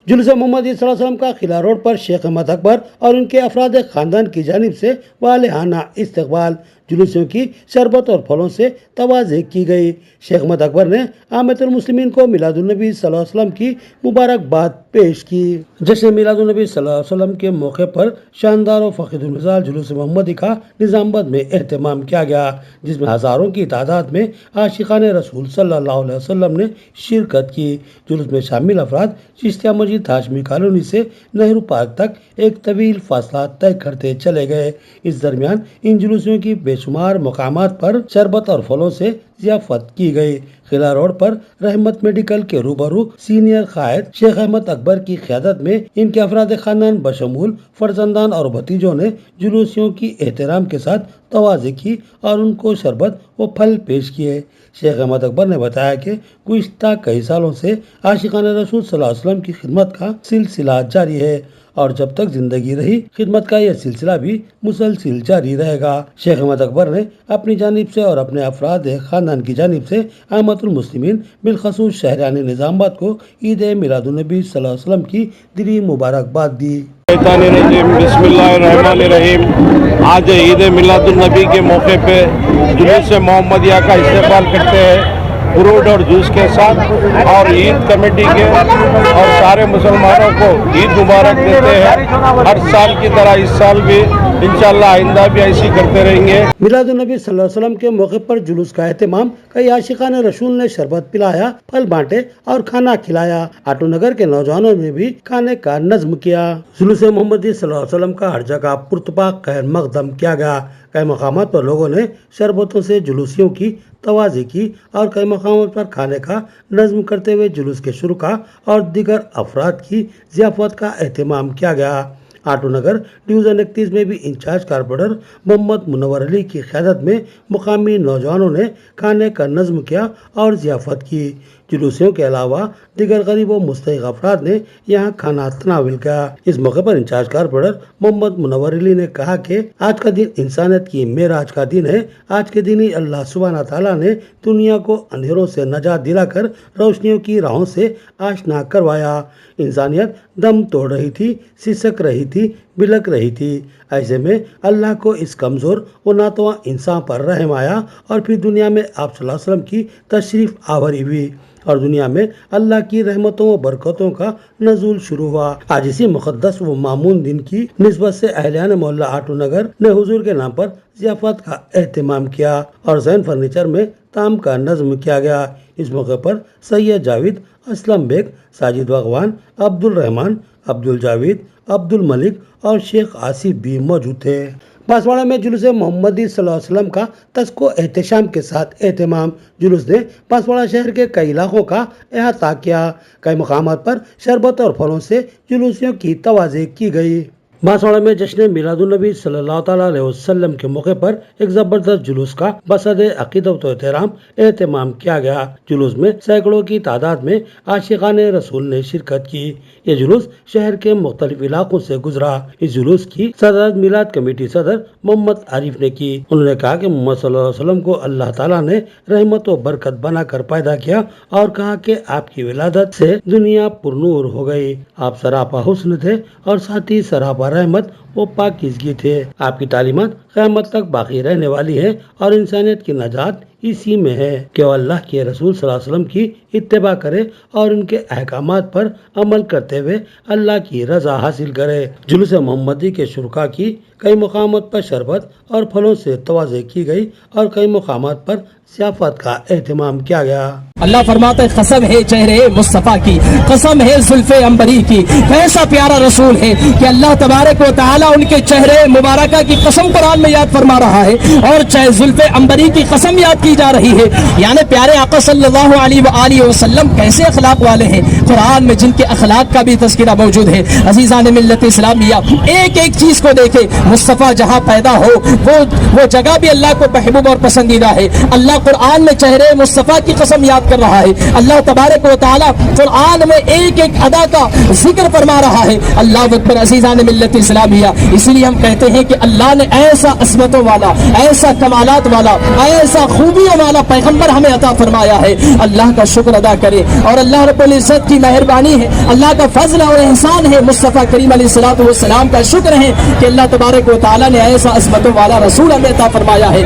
جلوس محمدی صلی اللہ علیہ وسلم کا قلعہ روڈ پر شیخ احمد اکبر اور ان کے افراد خاندان کی جانب سے والہانہ استقبال، جلوسیوں کی شربت اور پھلوں سے تواضع کی گئی۔ شیخ احمد اکبر نے عامة المسلمین کو میلاد النبی صلی اللہ علیہ وسلم کی مبارکباد پیش کی۔ جشن میلاد النبی صلی اللہ علیہ وسلم کے موقع پر شاندار و فخر المثال جلوس محمدی کا نظام آباد میں اہتمام کیا گیا، جس میں ہزاروں کی تعداد میں عاشقان رسول صلی اللہ علیہ وسلم نے شرکت کی۔ جلوس میں شامل افراد چشتیہ مسجد ہاشمی کالونی سے نہرو پارک تک ایک طویل فاصلہ طے کرتے چلے گئے۔ اس درمیان ان جلوسیوں کی بے شمار مقامات پر شربت اور پھلوں سے ضیافت کی گئی۔ قلعہ روڈ پر رحمت میڈیکل کے روبرو سینئر قائد شیخ احمد اکبر کی قیادت میں ان کے افراد خاندان بشمول فرزندان اور بھتیجوں نے جلوسیوں کی احترام کے ساتھ تواضع کی اور ان کو شربت و پھل پیش کیے۔ شیخ احمد اکبر نے بتایا کہ گزشتہ کئی سالوں سے عاشقان رسول صلی اللہ علیہ وسلم کی خدمت کا سلسلہ جاری ہے اور جب تک زندگی رہی خدمت کا یہ سلسلہ بھی مسلسل جاری رہے گا۔ شیخ احمد اکبر نے اپنی جانب سے اور اپنے افراد خاندان کی جانب سے عامة المسلمین بالخصوص شہریان نظام آباد کو عید میلاد النبی صلی اللہ علیہ وسلم کی دلی مبارکباد دی۔ بسم اللہ الرحمن الرحیم۔ آج عید میلاد النبی کے موقع پہ جلوس محمدیہ کا استقبال کرتے ہیں فروٹ اور جوس کے ساتھ، اور عید کمیٹی کے اور سارے مسلمانوں کو عید مبارک دیتے ہیں۔ ہر سال کی طرح اس سال بھی انشاءاللہ آئندہ بھی ایسی کرتے رہیں گے۔ میلاد النبی صلی اللہ علیہ وسلم کے موقع پر جلوس کا اہتمام، کئی عاشقان رسول نے شربت پلایا، پھل بانٹے اور کھانا کھلایا۔ آٹو نگر کے نوجوانوں نے بھی کھانے کا نظم کیا۔ جلوس محمدی صلی اللہ علیہ وسلم کا ہر جگہ پرتپاک خیر مقدم کیا گیا۔ کئی مقامات پر لوگوں نے شربتوں سے جلوسیوں کی تواضع کی اور کئی مقامات پر کھانے کا نظم کرتے ہوئے جلوس کے شرکا اور دیگر افراد کی ضیافت کا اہتمام کیا گیا۔ آٹو نگر ڈویژن 31 میں بھی انچارج کارپوریٹر محمد منور علی کی قیادت میں مقامی نوجوانوں نے کھانے کا نظم کیا اور ضیافت کی۔ جلوسیوں کے علاوہ دیگر غریب و مستحق افراد نے یہاں کھانا تناول کیا۔ اس موقع پر انچارج کارپوریٹر محمد منور علی نے کہا کہ آج کا دن انسانیت کی معراج کا دن ہے۔ آج کے دن ہی اللہ سبحانہ تعالیٰ نے دنیا کو اندھیروں سے نجات دلا کر روشنیوں کی راہوں سے آشنا کروایا۔ انسانیت دم توڑ رہی تھی، سسک رہی تھی، بلک رہی تھی۔ ایسے میں اللہ کو اس کمزور و ناتواں انسان پر رحم آیا اور پھر دنیا میں آپ صلی اللہ علیہ وسلم کی تشریف آوری ہوئی اور دنیا میں اللہ کی رحمتوں و برکتوں کا نزول شروع ہوا۔ آج اسی مقدس و مامون دن کی نسبت سے اہلیان محلہ آٹو نگر نے حضور کے نام پر ضیافت کا اہتمام کیا اور زین فرنیچر میں طعام کا نظم کیا گیا۔ اس موقع پر سید جاوید، اسلم بیگ، ساجد باغوان، عبد الرحمان، عبد الجاوید، عبد الملک اور شیخ آصف بھی موجود تھے۔ بانسواڑہ میں جلوس محمدی صلی اللہ علیہ وسلم کا تسک و احتشام کے ساتھ اہتمام۔ جلوس نے بانسواڑہ شہر کے کئی علاقوں کا احاطہ کیا۔ کئی مقامات پر شربت اور پھلوں سے جلوسیوں کی تواضع کی گئی۔ بانسواڑہ میں جشن میلاد النبی صلی اللہ تعالیٰ علیہ وسلم کے موقع پر ایک زبردست جلوس کا بصد عقیدت و احترام اہتمام کیا گیا۔ جلوس میں سینکڑوں کی تعداد میں عاشقان رسول نے شرکت کی۔ یہ جلوس شہر کے مختلف علاقوں سے گزرا۔ اس جلوس کی صدارت میلاد کمیٹی صدر محمد عارف نے کی۔ انہوں نے کہا کہ محمد صلی اللہ علیہ وسلم کو اللہ تعالیٰ نے رحمت و برکت بنا کر پیدا کیا اور کہا کہ آپ کی ولادت سے دنیا پر نور ہو گئی۔ آپ سراپا حسن تھے اور ساتھ ہی سراپا رحمت و پاکیزگی تھے۔ آپ کی تعلیمات قیامت تک باقی رہنے والی ہیں اور انسانیت کی نجات اسی میں ہے کہ وہ اللہ کے رسول صلی اللہ علیہ وسلم کی اتباع کرے اور ان کے احکامات پر عمل کرتے ہوئے اللہ کی رضا حاصل کرے۔ جلوس محمدی کے شرکا کی کئی مقامات پر شربت اور پھلوں سے تواضع کی گئی اور کئی مقامات پر ضیافت کا اہتمام کیا گیا۔ اللہ فرماتا ہے قسم ہے چہرے مصطفیٰ کی، قسم ہے زلف عنبری کی، کیسا پیارا رسول ہے کہ اللہ تبارک و تعالیٰ ان کے چہرے مبارکہ کی قسم قرآن میں یاد فرما رہا ہے اور چاہے زلف عنبری کی قسم یاد کی جا رہی ہے۔ یعنی پیارے آقا صلی اللہ علیہ وآلہ وسلم کیسے اخلاق والے ہیں، قرآن میں جن کے اخلاق کا بھی تذکرہ موجود ہے۔ عزیزان ملت اسلامیہ، ایک ایک چیز کو دیکھیں، مصطفیٰ جہاں پیدا ہو وہ جگہ بھی اللہ کو محبوب اور پسندیدہ ہے۔ اللہ قرآن میں چہرے مصطفیٰ کی قسم یاد کر رہا ہے۔ اللہ تبارک و تعالیٰ قرآن میں ایک ایک ادا کا ذکر فرما رہا ہے۔ اللہ اکبر۔ عزیزان ملت اسلامیہ، اس لیے ہم کہتے ہیں کہ اللہ نے ایسا عظمتوں والا، ایسا کمالات والا، ایسا خوبیوں والا پیغمبر ہمیں عطا فرمایا ہے. اللہ کا شکر ادا کرے. اور اللہ رب العزت کی مہربانی ہے، اللہ کا فضل اور احسان ہے، مصطفیٰ کریم علیہ الصلوۃ والسلام کا شکر ہے کہ اللہ تبارک و تعالیٰ نے ایسا عظمتوں والا رسول ہمیں عطا فرمایا ہے.